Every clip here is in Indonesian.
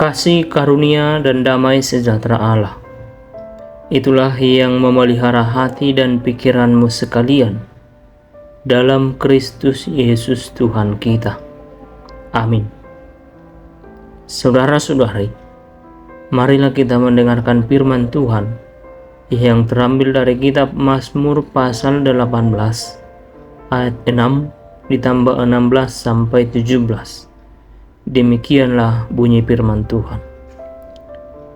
Kasih karunia dan damai sejahtera Allah, itulah yang memelihara hati dan pikiranmu sekalian dalam Kristus Yesus Tuhan kita. Amin. Saudara-saudari, marilah kita mendengarkan firman Tuhan yang terambil dari kitab Mazmur pasal 18 ayat 6 ditambah 16 sampai 17. Demikianlah bunyi firman Tuhan.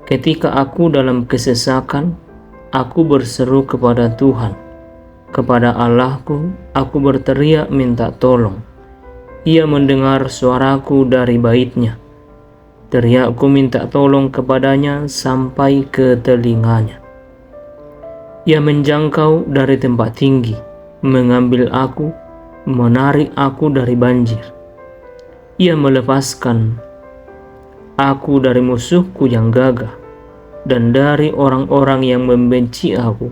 Ketika aku dalam kesesakan, aku berseru kepada Tuhan. Kepada Allahku, aku berteriak minta tolong. Ia mendengar suaraku dari bait-Nya. Teriakku minta tolong kepadanya sampai ke telinganya. Ia menjangkau dari tempat tinggi, mengambil aku, menarik aku dari banjir. Ia melepaskan aku dari musuhku yang gagah dan dari orang-orang yang membenci aku,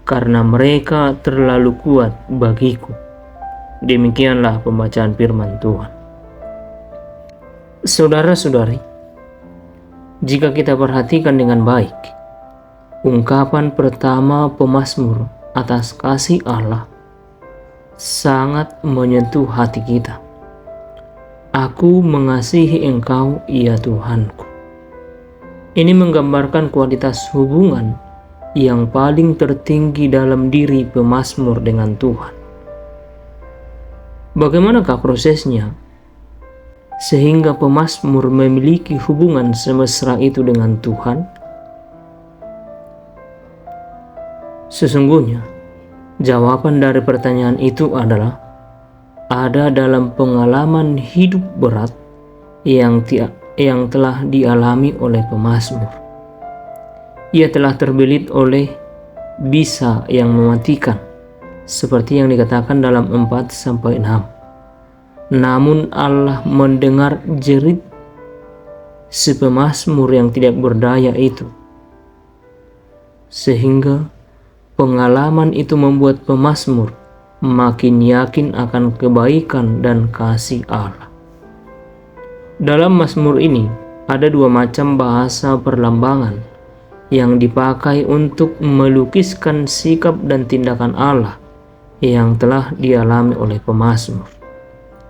karena mereka terlalu kuat bagiku. Demikianlah pembacaan firman Tuhan. Saudara-saudari, jika kita perhatikan dengan baik, ungkapan pertama pemazmur atas kasih Allah sangat menyentuh hati kita. Aku mengasihi Engkau, ya Tuhanku. Ini menggambarkan kualitas hubungan yang paling tertinggi dalam diri pemazmur dengan Tuhan. Bagaimanakah prosesnya sehingga pemazmur memiliki hubungan semesra itu dengan Tuhan? Sesungguhnya, jawaban dari pertanyaan itu adalah ada dalam pengalaman hidup berat yang telah dialami oleh pemazmur. Ia telah terbelit oleh bisa yang mematikan, seperti yang dikatakan dalam 4-6. Namun Allah mendengar jerit si pemazmur yang tidak berdaya itu, sehingga pengalaman itu membuat pemazmur makin yakin akan kebaikan dan kasih Allah. Dalam Mazmur ini ada dua macam bahasa perlambangan yang dipakai untuk melukiskan sikap dan tindakan Allah yang telah dialami oleh pemazmur.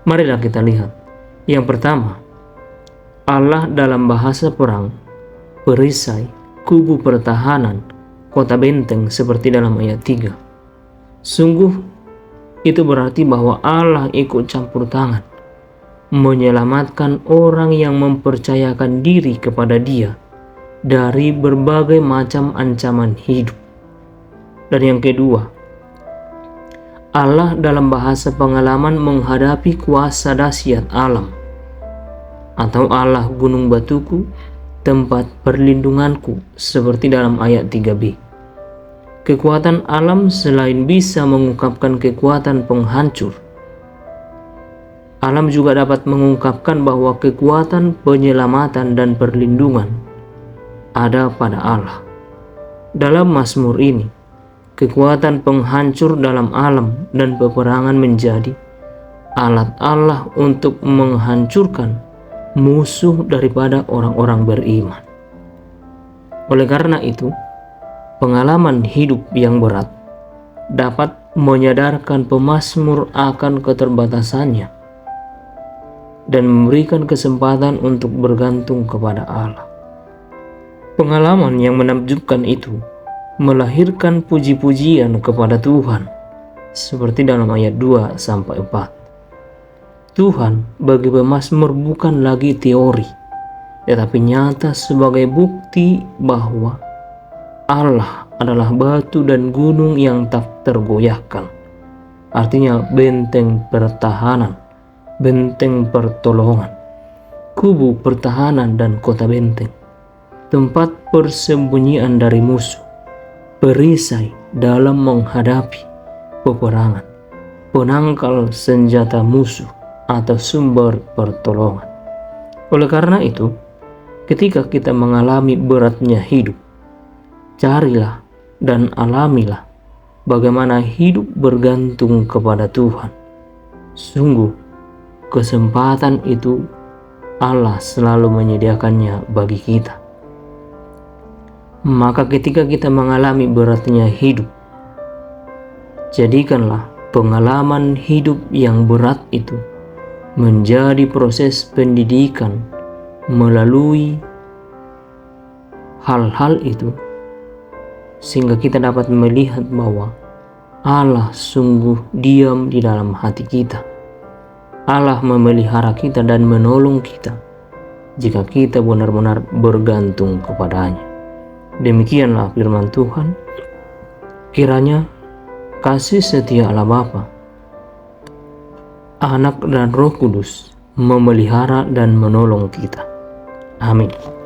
Marilah kita lihat. Yang pertama, Allah dalam bahasa perang, perisai, kubu pertahanan, kota benteng seperti dalam ayat 3. Sungguh itu berarti bahwa Allah ikut campur tangan, menyelamatkan orang yang mempercayakan diri kepada Dia dari berbagai macam ancaman hidup. Dan yang kedua, Allah dalam bahasa pengalaman menghadapi kuasa dahsyat alam, atau Allah gunung batuku, tempat perlindunganku, seperti dalam ayat 3b. Kekuatan alam selain bisa mengungkapkan kekuatan penghancur, alam juga dapat mengungkapkan bahwa kekuatan penyelamatan dan perlindungan ada pada Allah. Dalam Mazmur ini, kekuatan penghancur dalam alam dan peperangan menjadi alat Allah untuk menghancurkan musuh daripada orang-orang beriman. Oleh karena itu, pengalaman hidup yang berat dapat menyadarkan pemazmur akan keterbatasannya dan memberikan kesempatan untuk bergantung kepada Allah. Pengalaman yang menakjubkan itu melahirkan puji-pujian kepada Tuhan, seperti dalam ayat 2-4. Tuhan bagi pemazmur bukan lagi teori, tetapi nyata sebagai bukti bahwa Allah adalah batu dan gunung yang tak tergoyahkan. Artinya benteng pertahanan, benteng pertolongan, kubu pertahanan dan kota benteng, tempat persembunyian dari musuh, perisai dalam menghadapi peperangan, penangkal senjata musuh atau sumber pertolongan. Oleh karena itu, ketika kita mengalami beratnya hidup, carilah dan alamilah bagaimana hidup bergantung kepada Tuhan. Sungguh, kesempatan itu Allah selalu menyediakannya bagi kita. Maka ketika kita mengalami beratnya hidup, jadikanlah pengalaman hidup yang berat itu menjadi proses pendidikan melalui hal-hal itu, sehingga kita dapat melihat bahwa Allah sungguh diam di dalam hati kita. Allah memelihara kita dan menolong kita jika kita benar-benar bergantung kepadanya. Demikianlah firman Tuhan. Kiranya kasih setia Allah Bapa, Anak dan Roh Kudus memelihara dan menolong kita. Amin.